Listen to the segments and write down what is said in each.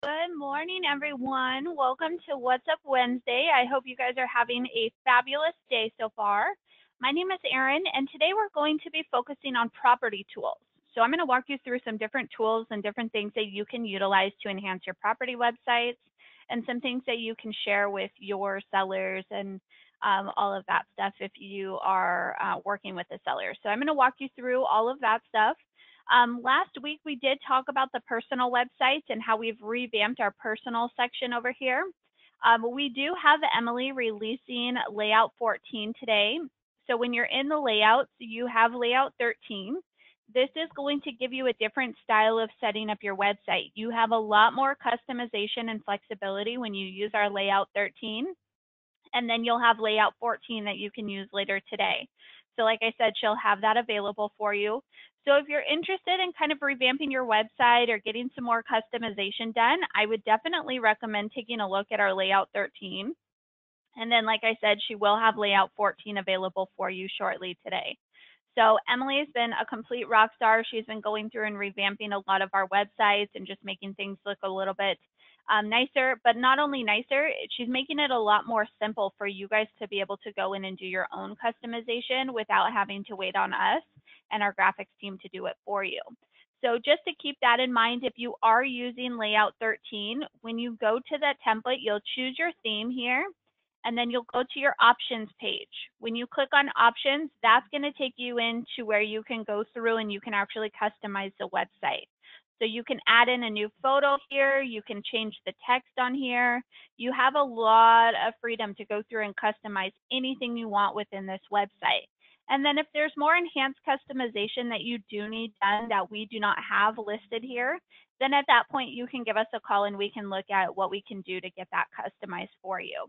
Good morning, everyone. Welcome to What's Up Wednesday. I hope you guys are having a fabulous day so far. My name is Erin, and today we're going to be focusing on property tools. So I'm going to walk you through some different tools and different things that you can utilize to enhance your property websites and some things that you can share with your sellers and all of that stuff if you are working with a seller. So I'm going to walk you through all of that stuff. Last week, we did talk about the personal websites and how we've revamped our personal section over here. We do have Emily releasing Layout 14 today. So when you're in the layouts, you have Layout 13. This is going to give you a different style of setting up your website. You have a lot more customization and flexibility when you use our Layout 13. And then you'll have Layout 14 that you can use later today. So like I said, she'll have that available for you. So if you're interested in kind of revamping your website or getting some more customization done, I would definitely recommend taking a look at our Layout 13. And then, like I said, she will have Layout 14 available for you shortly today. So Emily has been a complete rock star. She's been going through and revamping a lot of our websites and just making things look a little bit nicer, but not only nicer, she's making it a lot more simple for you guys to be able to go in and do your own customization without having to wait on us and our graphics team to do it for you. So just to keep that in mind, if you are using Layout 13, when you go to that template, you'll choose your theme here, and then you'll go to your options page. When you click on options, that's going to take you into where you can go through and you can actually customize the website. So you can add in a new photo here, you can change the text on here. You have a lot of freedom to go through and customize anything you want within this website. And then if there's more enhanced customization that you do need done that we do not have listed here, then at that point you can give us a call and we can look at what we can do to get that customized for you.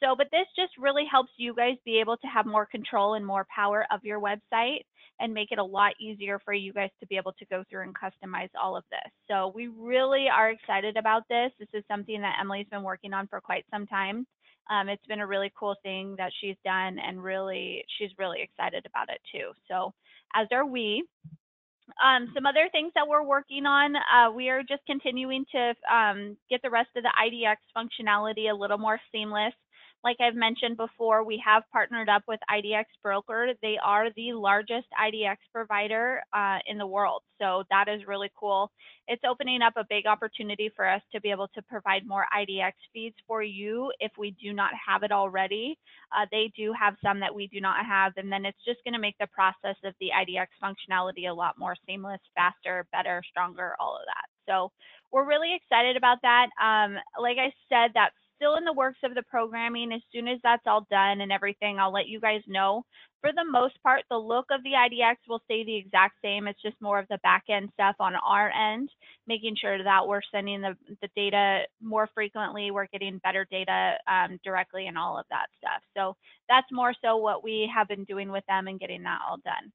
So, but this just really helps you guys be able to have more control and more power of your website and make it a lot easier for you guys to be able to go through and customize all of this. So we really are excited about this. This is something that Emily's been working on for quite some time. It's been a really cool thing that she's done, and really, she's really excited about it too. So as are we. Some other things that we're working on, we are just continuing to get the rest of the IDX functionality a little more seamless. Like I've mentioned before, we have partnered up with IDX Broker. They are the largest IDX provider in the world. So that is really cool. It's opening up a big opportunity for us to be able to provide more IDX feeds for you if we do not have it already. They do have some that we do not have, and then it's just going to make the process of the IDX functionality a lot more seamless, faster, better, stronger, all of that. So we're really excited about that. Like I said, that's still in the works of the programming. As soon as that's all done and everything, I'll let you guys know. For the most part, the look of the IDX will stay the exact same. It's just more of the back end stuff on our end, making sure that we're sending the data more frequently, we're getting better data directly and all of that stuff. So that's more so what we have been doing with them and getting that all done.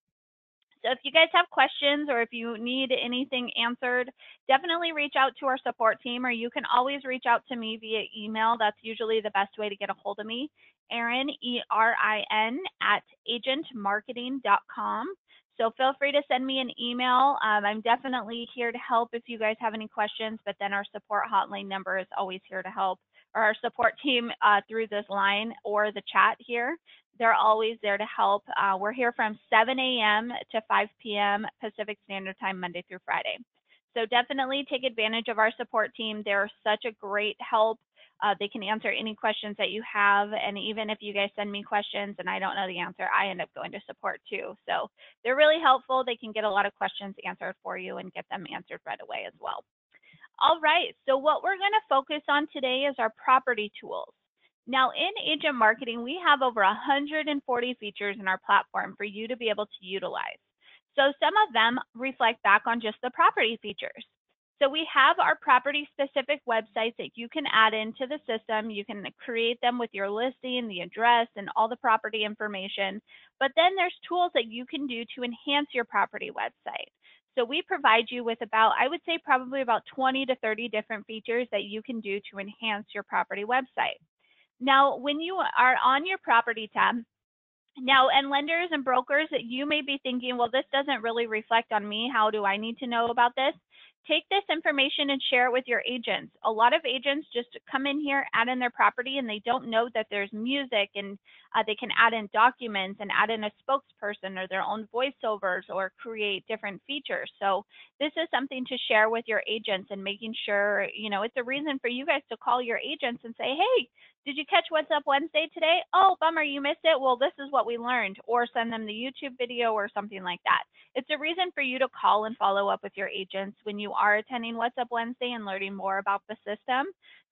So if you guys have questions or if you need anything answered, definitely reach out to our support team, or you can always reach out to me via email. That's usually the best way to get a hold of me. Erin, E-R-I-N, @agentmarketing.com. So feel free to send me an email. I'm definitely here to help if you guys have any questions, but then our support hotline number is always here to help, or our support team through this line or the chat here. They're always there to help. We're here from 7 a.m. to 5 p.m. Pacific Standard Time, Monday through Friday. So definitely take advantage of our support team. They're such a great help. They can answer any questions that you have. And even if you guys send me questions and I don't know the answer, I end up going to support too. So they're really helpful. They can get a lot of questions answered for you and get them answered right away as well. All right, so what we're going to focus on today is our property tools. Now, in agent marketing, we have over 140 features in our platform for you to be able to utilize. So some of them reflect back on just the property features. So we have our property-specific websites that you can add into the system. You can create them with your listing, the address, and all the property information. But then there's tools that you can do to enhance your property website. So we provide you with about, I would say probably about 20 to 30 different features that you can do to enhance your property website. Now, when you are on your property tab, now, and lenders and brokers, you may be thinking, well, this doesn't really reflect on me. How do I need to know about this? take this information and share it with your agents. A lot of agents just come in here, add in their property, and they don't know that there's music, and they can add in documents and add in a spokesperson or their own voiceovers or create different features. So this is something to share with your agents and making sure, you know, it's a reason for you guys to call your agents and say, hey, did you catch What's Up Wednesday today? Oh, bummer, you missed it. Well, this is what we learned, or send them the YouTube video or something like that. It's a reason for you to call and follow up with your agents when you are attending What's Up Wednesday and learning more about the system.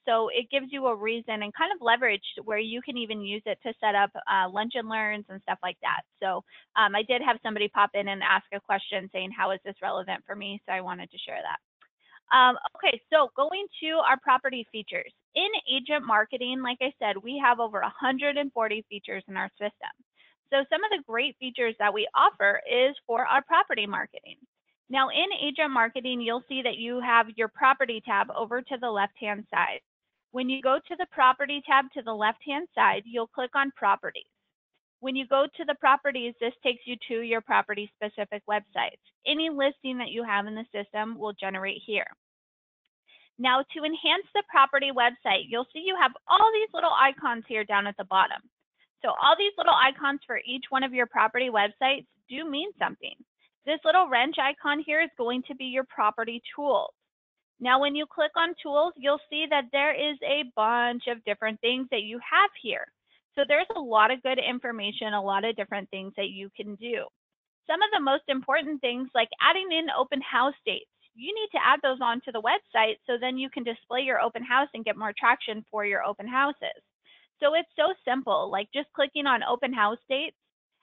So it gives you a reason and kind of leverage where you can even use it to set up lunch and learns and stuff like that. So I did have somebody pop in and ask a question saying, how is this relevant for me? So I wanted to share that. Okay, so going to our property features. In agent marketing, like I said, we have over 140 features in our system. So some of the great features that we offer is for our property marketing. Now in agent marketing, you'll see that you have your property tab over to the left-hand side. When you go to the property tab to the left-hand side, you'll click on properties. When you go to the properties, this takes you to your property specific websites. Any listing that you have in the system will generate here. Now to enhance the property website, you'll see you have all these little icons here down at the bottom. So all these little icons for each one of your property websites do mean something. This little wrench icon here is going to be your property tools. Now when you click on tools, you'll see that there is a bunch of different things that you have here. So there's a lot of good information, a lot of different things that you can do. Some of the most important things, like adding in open house dates. You need to add those onto the website so then you can display your open house and get more traction for your open houses. So it's so simple, like just clicking on open house dates,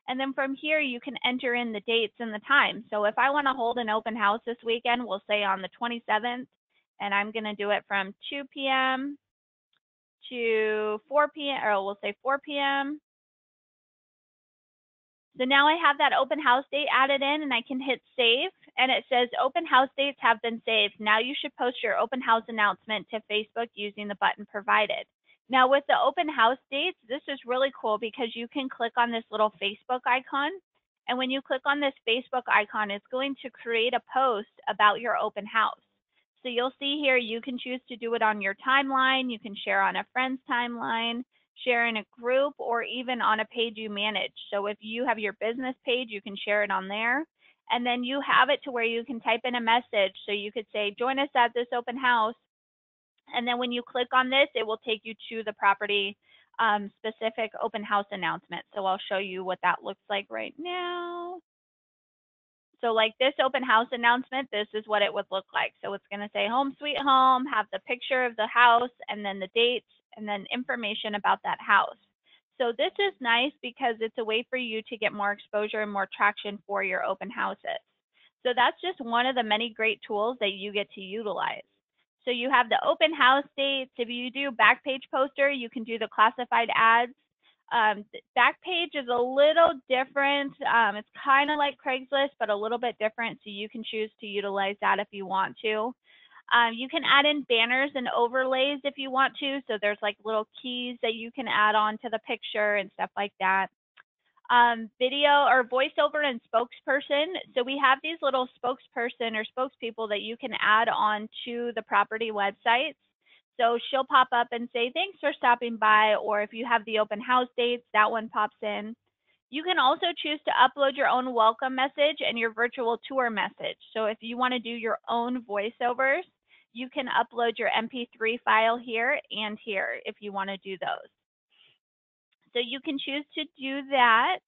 and then from here you can enter in the dates and the time. So if I want to hold an open house this weekend, we'll say on the 27th, and I'm going to do it from 2 p.m. to 4 p.m., or we'll say 4 p.m. So now I have that open house date added in, and I can hit save, and it says open house dates have been saved. Now you should post your open house announcement to Facebook using the button provided. Now with the open house dates, this is really cool because you can click on this little Facebook icon, and when you click on this Facebook icon, it's going to create a post about your open house. So you'll see here, you can choose to do it on your timeline, you can share on a friend's timeline, share in a group, or even on a page you manage. So if you have your business page, you can share it on there. And then you have it to where you can type in a message. So you could say, join us at this open house. And then when you click on this, it will take you to the property specific open house announcement. So I'll show you what that looks like right now. So like this open house announcement, this is what it would look like. So it's going to say home sweet home, have the picture of the house, and then the dates, and then information about that house. So this is nice because it's a way for you to get more exposure and more traction for your open houses. So that's just one of the many great tools that you get to utilize. So you have the open house dates. If you do Backpage Poster, you can do the classified ads. Backpage is a little different. It's kind of like Craigslist, but a little bit different. So you can choose to utilize that if you want to. You can add in banners and overlays if you want to. So there's like little keys that you can add on to the picture and stuff like that. Video or voiceover and spokesperson. So we have these little spokesperson or spokespeople that you can add on to the property websites. So she'll pop up and say, thanks for stopping by, or if you have the open house dates, that one pops in. You can also choose to upload your own welcome message and your virtual tour message. So if you want to do your own voiceovers, you can upload your MP3 file here and here if you want to do those. So you can choose to do that.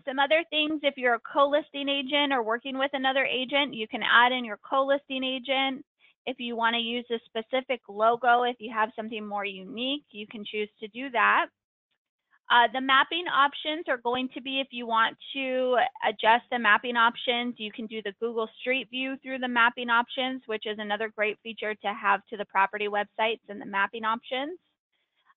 Some other things, if you're a co-listing agent or working with another agent, you can add in your co-listing agent. If you want to use a specific logo, if you have something more unique, you can choose to do that. The mapping options are going to be if you want to adjust the mapping options, you can do the Google Street View through the mapping options, which is another great feature to have to the property websites and the mapping options.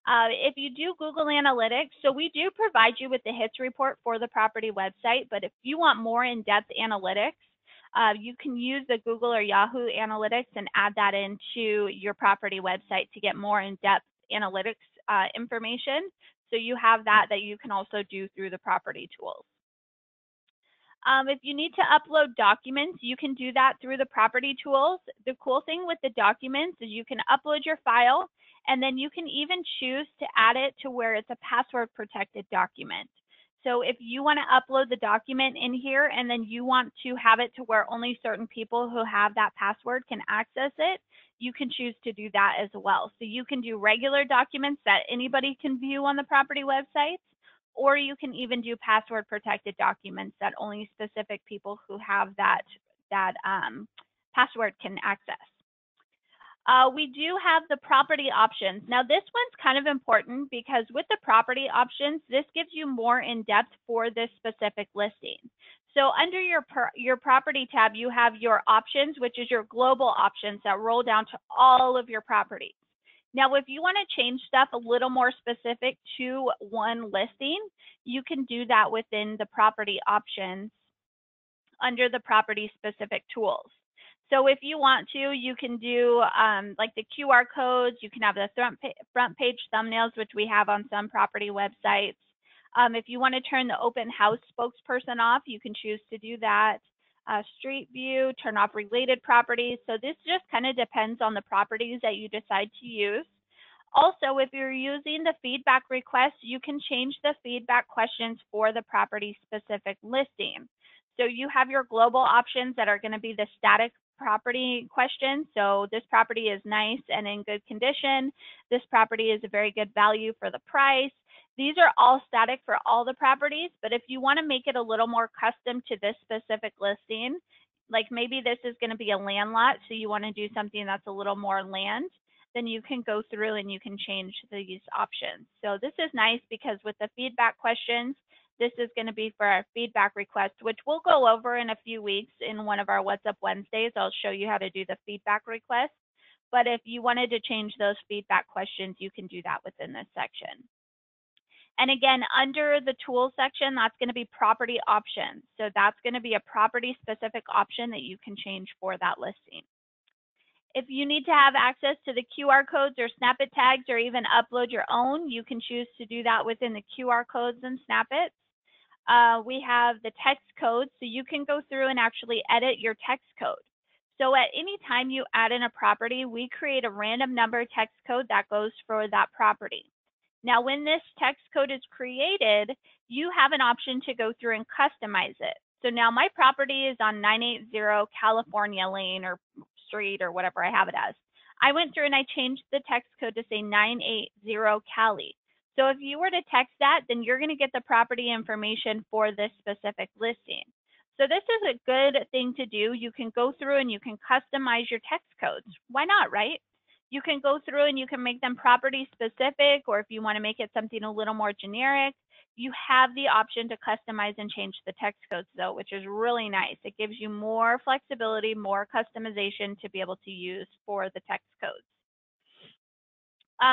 If you do Google Analytics, so we do provide you with the hits report for the property website, but if you want more in-depth analytics, you can use the Google or Yahoo Analytics and add that into your property website to get more in-depth analytics information. So you have that you can also do through the property tools. If you need to upload documents, you can do that through the property tools. The cool thing with the documents is you can upload your file, and then you can even choose to add it to where it's a password protected document. So if you want to upload the document in here and then you want to have it to where only certain people who have that password can access it, you can choose to do that as well. So you can do regular documents that anybody can view on the property websites, or you can even do password protected documents that only specific people who have that password can access. We do have the property options. Now this one's kind of important because with the property options, this gives you more in depth for this specific listing. So under your property tab, you have your options, which is your global options that roll down to all of your properties. Now, if you want to change stuff a little more specific to one listing, you can do that within the property options under the property specific tools. So if you want to, you can do like the QR codes, you can have the front page thumbnails, which we have on some property websites. If you want to turn the open house spokesperson off, you can choose to do that. Street view, turn off related properties. So this just kind of depends on the properties that you decide to use. Also, if you're using the feedback request, you can change the feedback questions for the property specific listing. So you have your global options that are going to be the static property questions. So this property is nice and in good condition. This property is a very good value for the price. These are all static for all the properties, but if you want to make it a little more custom to this specific listing, like maybe this is going to be a land lot, so you want to do something that's a little more land, then you can go through and you can change these options. So this is nice because with the feedback questions, this is going to be for our feedback request, which we'll go over in a few weeks in one of our What's Up Wednesdays. I'll show you how to do the feedback request. But if you wanted to change those feedback questions, you can do that within this section. And again, under the tools section, that's going to be property options. So that's going to be a property specific option that you can change for that listing. If you need to have access to the QR codes or snippet tags or even upload your own, you can choose to do that within the QR codes and snippets. We have the text code, so you can go through and actually edit your text code. So at any time you add in a property, we create a random number text code that goes for that property. Now, when this text code is created, you have an option to go through and customize it. So now my property is on 980 California Lane or Street or whatever I have it as. I went through and I changed the text code to say 980 Cali. So if you were to text that, then you're going to get the property information for this specific listing. So this is a good thing to do. You can go through and you can customize your text codes. Why not, right? You can go through and you can make them property specific, or if you want to make it something a little more generic, you have the option to customize and change the text codes though, which is really nice. It gives you more flexibility, more customization to be able to use for the text codes.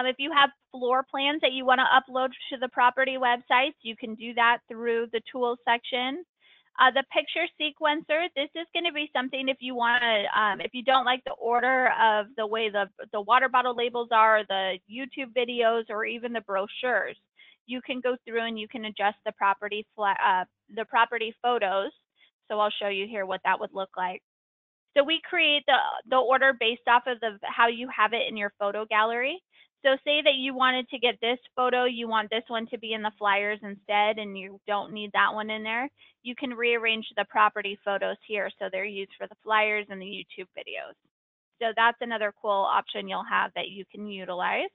If you have floor plans that you want to upload to the property websites, you can do that through the tools section. The picture sequencer, this is going to be something if you want to, if you don't like the order of the way the water bottle labels are, the YouTube videos, or even the brochures, you can go through and you can adjust the property photos. So I'll show you here what that would look like. So we create the order based off of how you have it in your photo gallery. So say that you wanted to get this photo, you want this one to be in the flyers instead, and you don't need that one in there. You can rearrange the property photos here so they're used for the flyers and the YouTube videos. So that's another cool option you'll have that you can utilize.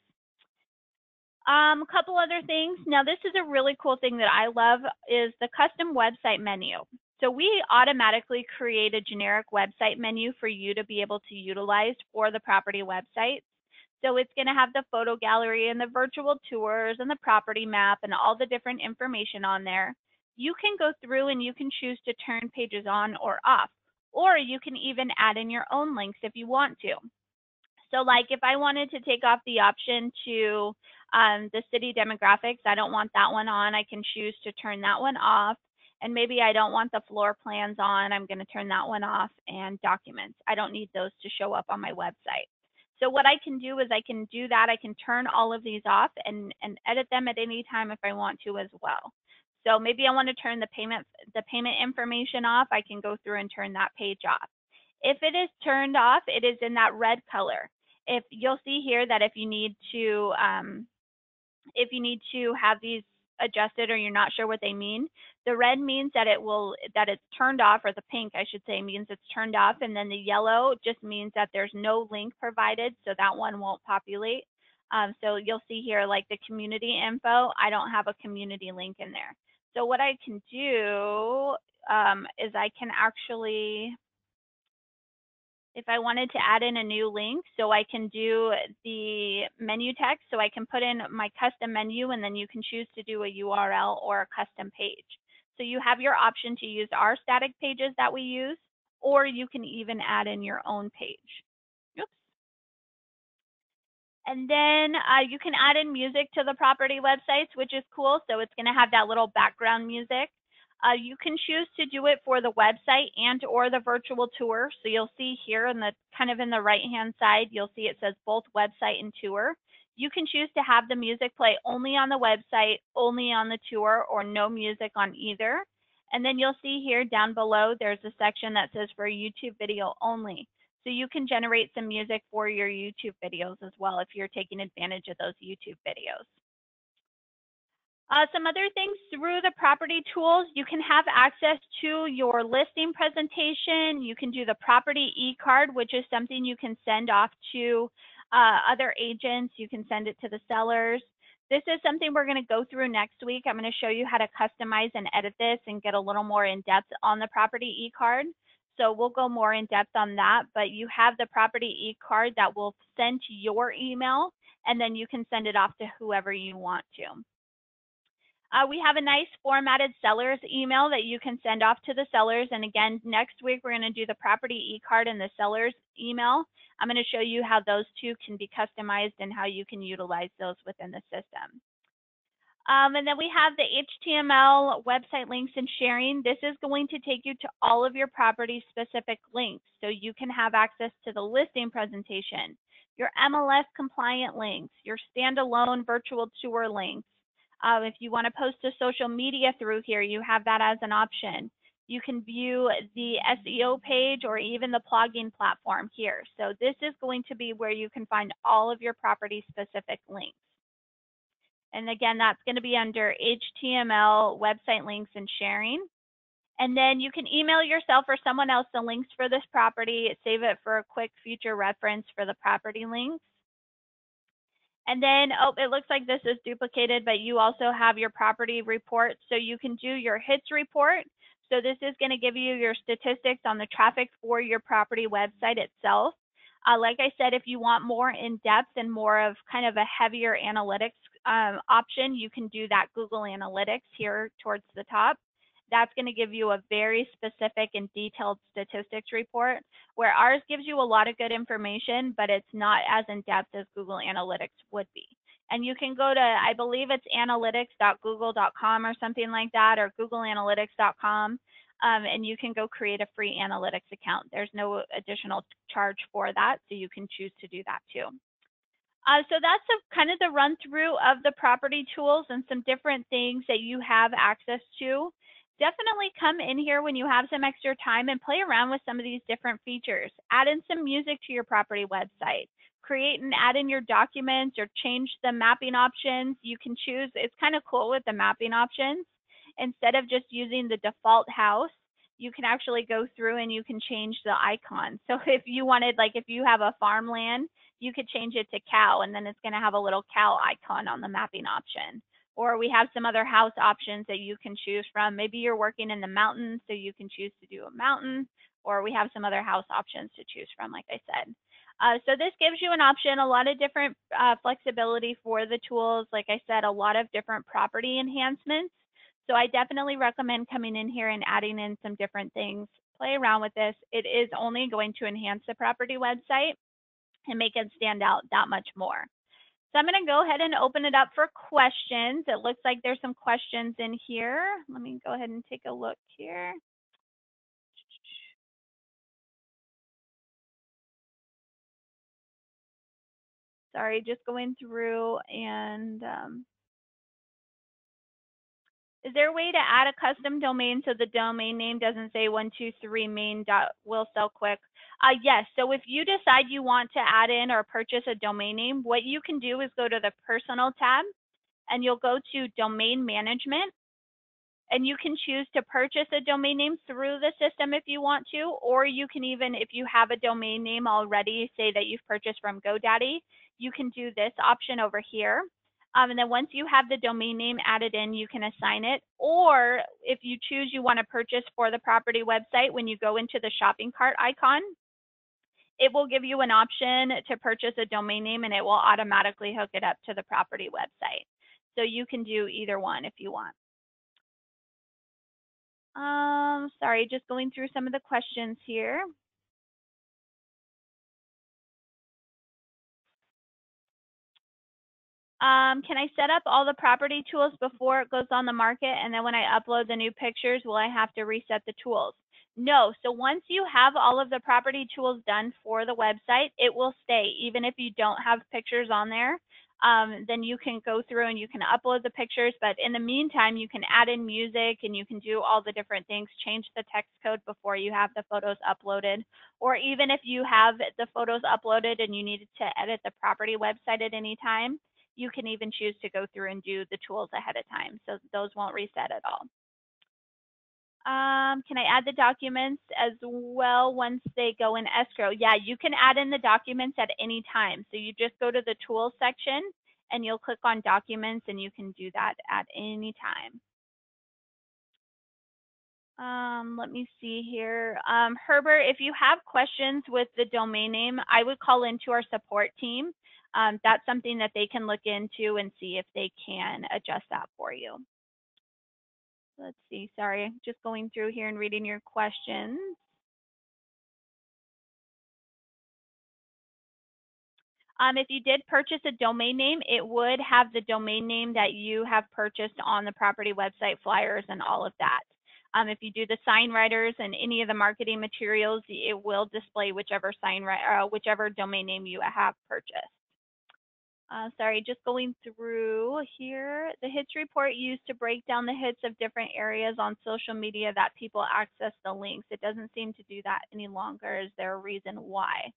A couple other things. Now this is a really cool thing that I love is the custom website menu. So we automatically create a generic website menu for you to be able to utilize for the property websites. So it's going to have the photo gallery and the virtual tours and the property map and all the different information on there. You can go through and you can choose to turn pages on or off, or you can even add in your own links if you want to. So like if I wanted to take off the option to the city demographics, I don't want that one on, I can choose to turn that one off. And maybe I don't want the floor plans on, I'm going to turn that one off, and documents. I don't need those to show up on my website. So what I can do is I can do that. I can turn all of these off and edit them at any time if I want to as well. So maybe I want to turn the payment information off. I can go through and turn that page off. If it is turned off, it is in that red color. If you'll see here that if you need to have these adjusted or you're not sure what they mean, the red means that it's turned off, or the pink I should say means it's turned off, and then the yellow just means that there's no link provided, so that one won't populate. So you'll see here like the community info, I don't have a community link in there. So what I can do is I can actually, if I wanted to add in a new link, so I can do the menu text, so I can put in my custom menu, and then you can choose to do a URL or a custom page. So you have your option to use our static pages that we use, or you can even add in your own page. Oops. And then you can add in music to the property websites, which is cool. So it's going to have that little background music. You can choose to do it for the website and or the virtual tour. So you'll see here in the kind of in the right hand side, you'll see it says both website and tour. You can choose to have the music play only on the website, only on the tour, or no music on either. And then you'll see here down below, there's a section that says for YouTube video only. So you can generate some music for your YouTube videos as well if you're taking advantage of those YouTube videos. Some other things through the property tools, you can have access to your listing presentation. You can do the property e-card, which is something you can send off to other agents. You can send it to the sellers. This is something we're going to go through next week. I'm going to show you how to customize and edit this and get a little more in depth on the property e-card. So we'll go more in depth on that, but you have the property e-card that will send to your email, and then you can send it off to whoever you want to. We have a nice formatted seller's email that you can send off to the sellers. And again, next week, we're going to do the property e-card and the seller's email. I'm going to show you how those two can be customized and how you can utilize those within the system. And then we have the HTML website links and sharing. This is going to take you to all of your property specific links. So you can have access to the listing presentation, your MLS compliant links, your standalone virtual tour links. If you want to post to social media through here, you have that as an option. You can view the SEO page or even the plugin platform here. So this is going to be where you can find all of your property specific links. And again, that's going to be under HTML, website links, and sharing. And then you can email yourself or someone else the links for this property, save it for a quick future reference for the property links. And then, oh, it looks like this is duplicated, but you also have your property report. So you can do your hits report. So this is going to give you your statistics on the traffic for your property website itself. Like I said, if you want more in depth and more of kind of a heavier analytics option, you can do that Google Analytics here towards the top. That's going to give you a very specific and detailed statistics report, where ours gives you a lot of good information, but it's not as in depth as Google Analytics would be. And you can go to, I believe it's analytics.google.com or something like that, or googleanalytics.com, and you can go create a free analytics account. There's no additional charge for that, so you can choose to do that too. So that's kind of the run through of the property tools and some different things that you have access to. Definitely come in here when you have some extra time and play around with some of these different features. Add in some music to your property website. Create and add in your documents or change the mapping options. You can choose, it's kind of cool with the mapping options. Instead of just using the default house, you can actually go through and you can change the icon. So if you wanted, like if you have a farmland, you could change it to cow, and then it's going to have a little cow icon on the mapping option. Or we have some other house options that you can choose from. Maybe you're working in the mountains, so you can choose to do a mountain, or we have some other house options to choose from, like I said. So this gives you an option, a lot of different flexibility for the tools. Like I said, a lot of different property enhancements. So I definitely recommend coming in here and adding in some different things. Play around with this. It is only going to enhance the property website and make it stand out that much more. So I'm going to go ahead and open it up for questions. It looks like there's some questions in here. Let me go ahead and take a look here. Sorry, just going through and Is there a way to add a custom domain so the domain name doesn't say 123main.willsellquick? Yes, so if you decide you want to add in or purchase a domain name, what you can do is go to the personal tab and you'll go to domain management, and you can choose to purchase a domain name through the system if you want to, or you can even, if you have a domain name already, say that you've purchased from GoDaddy, you can do this option over here. And then once you have the domain name added in, you can assign it. Or if you choose you want to purchase for the property website, when you go into the shopping cart icon, it will give you an option to purchase a domain name and it will automatically hook it up to the property website. So you can do either one if you want. Sorry, just going through some of the questions here. Can I set up all the property tools before it goes on the market? And then when I upload the new pictures, will I have to reset the tools? No, so once you have all of the property tools done for the website, it will stay. Even if you don't have pictures on there, then you can go through and you can upload the pictures. But in the meantime, you can add in music and you can do all the different things, change the text code before you have the photos uploaded. Or even if you have the photos uploaded and you needed to edit the property website at any time, you can even choose to go through and do the tools ahead of time. So those won't reset at all. Can I add the documents as well once they go in escrow? Yeah, you can add in the documents at any time. So you just go to the tools section and you'll click on documents and you can do that at any time. Let me see here. Herbert, if you have questions with the domain name, I would call into our support team. That's something that they can look into and see if they can adjust that for you. Let's see, sorry, just going through here and reading your questions. If you did purchase a domain name, it would have the domain name that you have purchased on the property website, flyers, and all of that. If you do the sign writers and any of the marketing materials, it will display whichever whichever domain name you have purchased. Sorry, just going through here. The hits report used to break down the hits of different areas on social media that people access the links. It doesn't seem to do that any longer. Is there a reason why?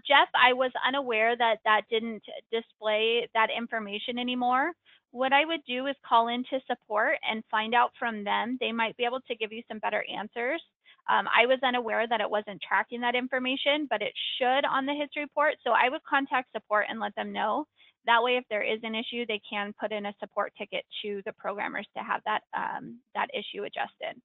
Jeff, I was unaware that that didn't display that information anymore. What I would do is call into support and find out from them. They might be able to give you some better answers. I was unaware that it wasn't tracking that information, but it should on the hits report. So I would contact support and let them know. That way, if there is an issue, they can put in a support ticket to the programmers to have that, that issue adjusted.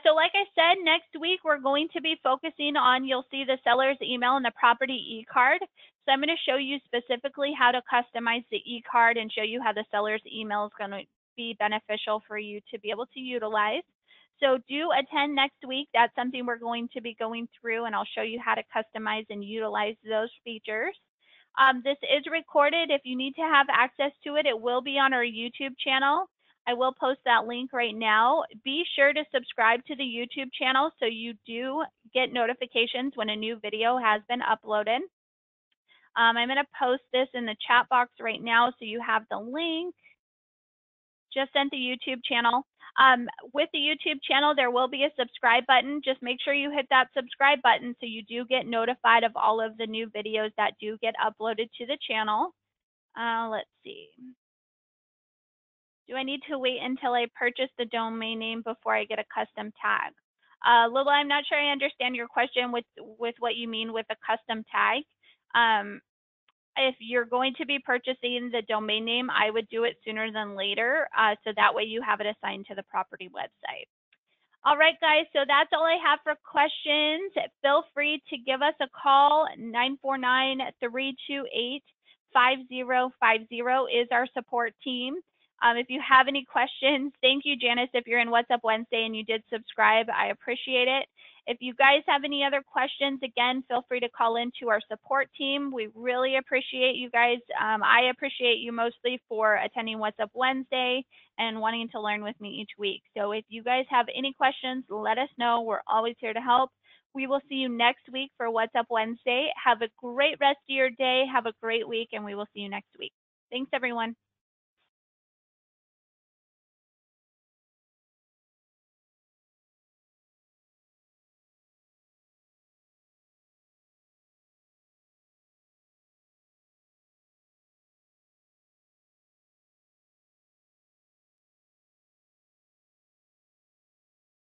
So like I said, next week we're going to be focusing on, you'll see the seller's email and the property e-card. So I'm going to show you specifically how to customize the e-card and show you how the seller's email is going to be beneficial for you to be able to utilize. So do attend next week. That's something we're going to be going through, and I'll show you how to customize and utilize those features. This is recorded. If you need to have access to it, it will be on our YouTube channel. I will post that link right now. Be sure to subscribe to the YouTube channel so you do get notifications when a new video has been uploaded. I'm going to post this in the chat box right now so you have the link. Just sent the YouTube channel. With the YouTube channel, there will be a subscribe button. Just make sure you hit that subscribe button so you do get notified of all of the new videos that do get uploaded to the channel. Let's see. Do I need to wait until I purchase the domain name before I get a custom tag? Lila, I'm not sure I understand your question with what you mean with a custom tag. If you're going to be purchasing the domain name, I would do it sooner than later, so that way you have it assigned to the property website. All right, guys, so that's all I have for questions. Feel free to give us a call. 949-328-5050 is our support team. If you have any questions, thank you, Janice, if you're in What's Up Wednesday and you did subscribe. I appreciate it. If you guys have any other questions, again, feel free to call into our support team. We really appreciate you guys. I appreciate you mostly for attending What's Up Wednesday and wanting to learn with me each week. So if you guys have any questions, let us know. We're always here to help. We will see you next week for What's Up Wednesday. Have a great rest of your day. Have a great week, and we will see you next week. Thanks, everyone.